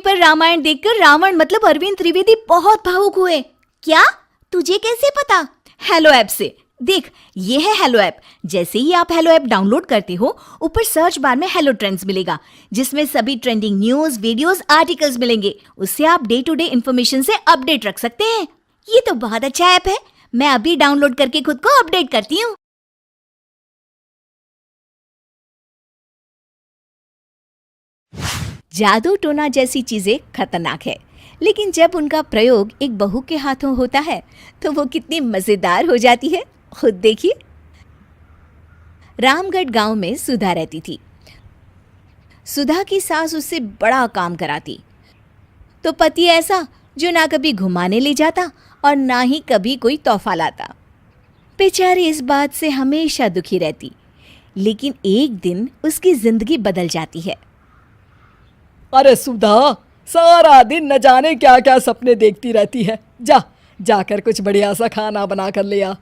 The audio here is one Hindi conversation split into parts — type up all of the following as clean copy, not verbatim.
पर रामायण देखकर रावण मतलब अरविंद त्रिवेदी बहुत भावुक हुए। क्या? तुझे कैसे पता? हेलो ऐप से। देख, ये है हेलो ऐप। जैसे ही आप हेलो ऐप डाउनलोड करते हो, ऊपर सर्च बार में हेलो ट्रेंड्स मिलेगा, जिसमें सभी ट्रेंडिंग न्यूज, वीडियोस, आर्टिकल्स मिलेंगे। उससे आप डे टू डे इन्फॉर्मेशन से अपडेट रख सकते हैं। ये तो बहुत अच्छा ऐप है। मैं अभी डाउनलोड करके खुद को अपडेट करती हूँ। जादू टोना जैसी चीजें खतरनाक है, लेकिन जब उनका प्रयोग एक बहू के हाथों होता है तो वो कितनी मजेदार हो जाती है, खुद देखिए। रामगढ़ गांव में सुधा रहती थी। सुधा की सास उससे बड़ा काम कराती, तो पति ऐसा जो ना कभी घुमाने ले जाता और ना ही कभी कोई तोहफा लाता। बेचारी इस बात से हमेशा दुखी रहती, लेकिन एक दिन उसकी जिंदगी बदल जाती है। अरे सुधा, सारा दिन न जाने क्या क्या सपने देखती रहती है। जाकर कुछ बढ़िया सा खाना बना कर ले आ।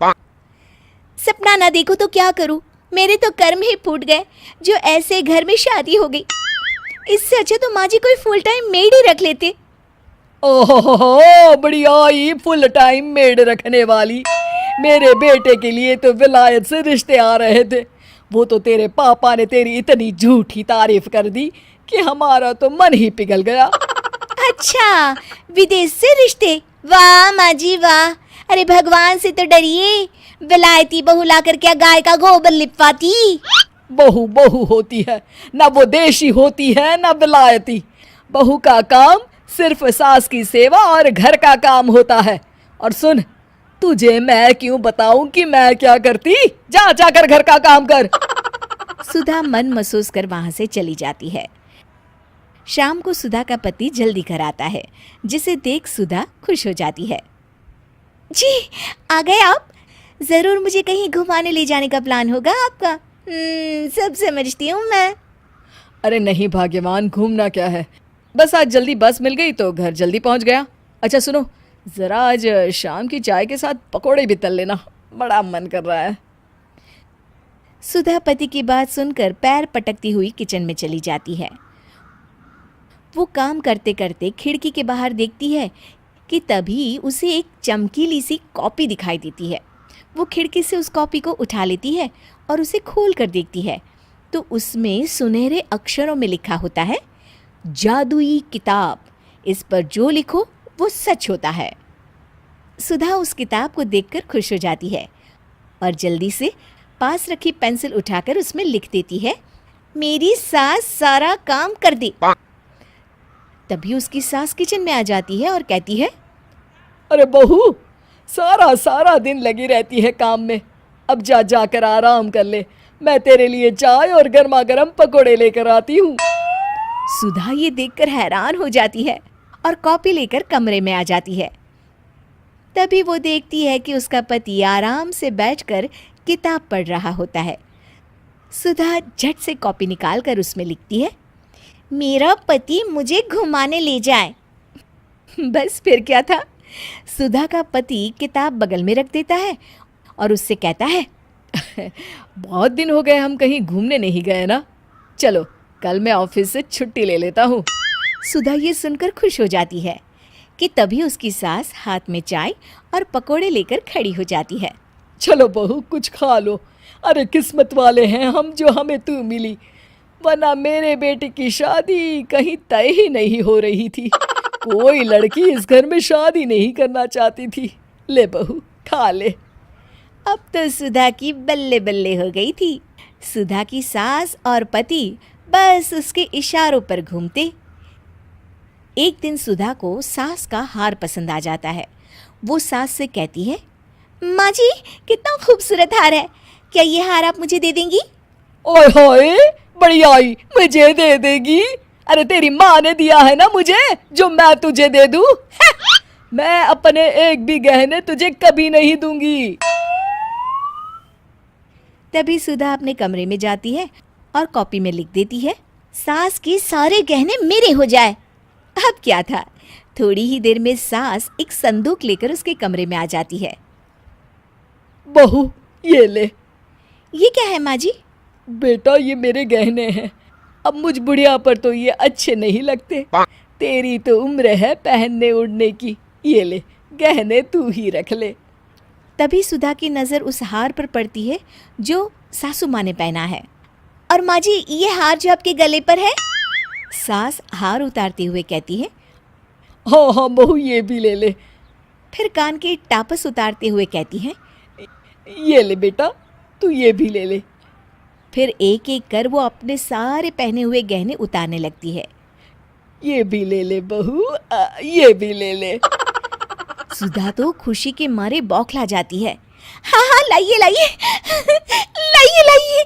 सपना ना देखो तो क्या करूं? मेरे तो कर्म ही फूट गए जो ऐसे घर में शादी हो गई। इससे अच्छा तो माँ जी कोई फुल टाइम मेड ही रख लेते। ओहो, बढ़िया ही फुल टाइम मेड रखने वाली। मेरे बेटे के लिए तो विलायत से रिश्ते आ रहे थे। वो तो तेरे पापा ने तेरी इतनी झूठी तारीफ कर दी कि हमारा तो मन ही पिघल गया। अच्छा, विदेश से रिश्ते? वाह माँ जी वाह। अरे भगवान से तो डरिए। विलायती बहू लाकर क्या गाय का गोबर लिपवाती? बहू बहू होती है, ना वो देशी होती है ना विलायती। बहू का काम सिर्फ सास की सेवा और घर का काम होता है। और सुन, तुझे मैं क्यों बताऊं कि मैं क्या करती? जाकर घर का काम कर। सुधा मन महसूस कर वहां से चली जाती है। शाम को सुधा का पति जल्दी घर आता है, जिसे देख सुधा खुश हो जाती है। जी, आ गए आप? जरूर मुझे कहीं घुमाने ले जाने का प्लान होगा आपका। सब समझती हूँ मैं। अरे नहीं भाग्यवान, घूमना क्या है, बस आज जल्दी बस मिल गई तो घर जल्दी पहुंच गया। अच्छा सुनो, जरा आज शाम की चाय के साथ पकोड़े भी तल लेना, बड़ा मन कर रहा है। सुधा पति की बात सुनकर पैर पटकती हुई किचन में चली जाती है। वो काम करते करते खिड़की के बाहर देखती है कि तभी उसे एक चमकीली सी कॉपी दिखाई देती है। वो खिड़की से उस कॉपी को उठा लेती है और उसे खोल कर देखती है, तो उसमें सुनहरे अक्षरों में लिखा होता है, जादुई किताब, इस पर जो लिखो वो सच होता है। सुधा उस किताब को देखकर खुश हो जाती है और जल्दी से पास रखी पेंसिल उठाकर उसमें लिख देती है, मेरी सास सारा काम कर दे। तभी उसकी सास किचन में आ जाती है और कहती है, अरे बहू, सारा दिन लगी रहती है काम में। अब जाकर आराम कर ले, मैं तेरे लिए चाय और गर्मा गर्म पकोड़े लेकर आती हूँ। सुधा ये देखकर हैरान हो जाती है और कॉपी लेकर कमरे में आ जाती है। तभी वो देखती है कि उसका पति आराम से बैठकर किताब पढ़ रहा होता है। सुधा झट से कॉपी निकालकर उसमें लिखती है, मेरा पति मुझे घुमाने ले जाए। बस फिर क्या था, सुधा का पति किताब बगल में रख देता है और उससे कहता है, बहुत दिन हो गए हम कहीं घूमने नहीं गए ना, चलो कल मैं ऑफिस से छुट्टी ले लेता हूँ। सुधा ये सुनकर खुश हो जाती है कि तभी उसकी सास हाथ में चाय और पकोड़े लेकर खड़ी हो जाती है। चलो बहू, कुछ खा लो। अरे किस्मत वाले हैं हम जो हमें तू मिली, वरना मेरे बेटे की शादी कहीं तय ही नहीं हो रही थी। कोई लड़की इस घर में शादी नहीं करना चाहती थी। ले बहू, खा ले। अब तो सुधा की बल्ले बल्ले हो गई थी। सुधा की सास और पति बस उसके इशारों पर घूमते। एक दिन सुधा को सास का हार पसंद आ जाता है। वो सास से कहती है, माँ जी कितना खूबसूरत हार है, क्या ये हार आप मुझे दे देंगी? ओए होए, बढ़िया ही, मुझे दे देगी? अरे तेरी माँ ने दिया है ना मुझे, जो मैं तुझे दे दूँ? मैं अपने एक भी गहने तुझे कभी नहीं दूंगी। तभी सुधा अपने कमरे में जाती है और कॉपी में लिख देती है, सास के सारे गहने मेरे हो जाए। अब क्या था, थोड़ी ही देर में सास एक संदूक लेकर उसके कमरे में आ जाती है। बहू ये ले। ये क्या है माँ जी? बेटा ये मेरे गहने हैं, अब मुझ बुढ़िया पर तो ये अच्छे नहीं लगते, तेरी तो उम्र है पहनने उड़ने की, ये ले गहने तू ही रख ले। तभी सुधा की नज़र उस हार पर पड़ती है जो सासू माँ ने पहना है। और माँ जी, ये हार जो आपके गले पर है? सास हार उतारते हुए कहती है। हाँ हाँ बहू, ये भी ले ले। फिर कान के टापस उतारते हुए कहती है। ये ले बेटा, तू ये भी ले ले। फिर एक एक कर वो अपने सारे पहने हुए गहने उतारने लगती है। ये भी ले ले बहू, ये भी ले ले। सुधा तो खुशी के मारे बौखला जाती है। हाँ हाँ, लाइए लाइए, लाइए लाइए।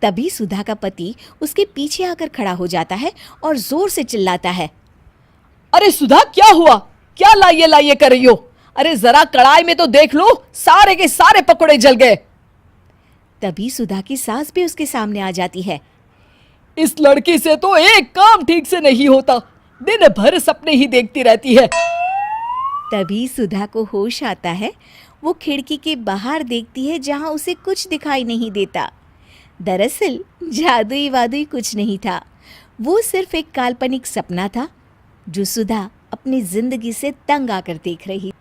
तभी सुधा का पति उसके पीछे आकर खड़ा हो जाता है और जोर से चिल्लाता है। अरे सुधा, क्या हुआ? क्या लाइए लाइए कर रही हो? अरे जरा कढ़ाई में तो देख लो, सारे के सारे पकोड़े जल गए। तभी सुधा की सास भी उसके सामने आ जाती है। इस लड़की से तो एक काम ठीक से नहीं होता, दिन भर सपने ही देखती रहती है। तभी सुधा को होश आता है। वो खिड़की के बाहर देखती है जहां उसे कुछ दिखाई नहीं देता। दरअसल जादुई वादुई कुछ नहीं था, वो सिर्फ एक काल्पनिक सपना था जो सुधा अपनी जिंदगी से तंग आकर देख रही।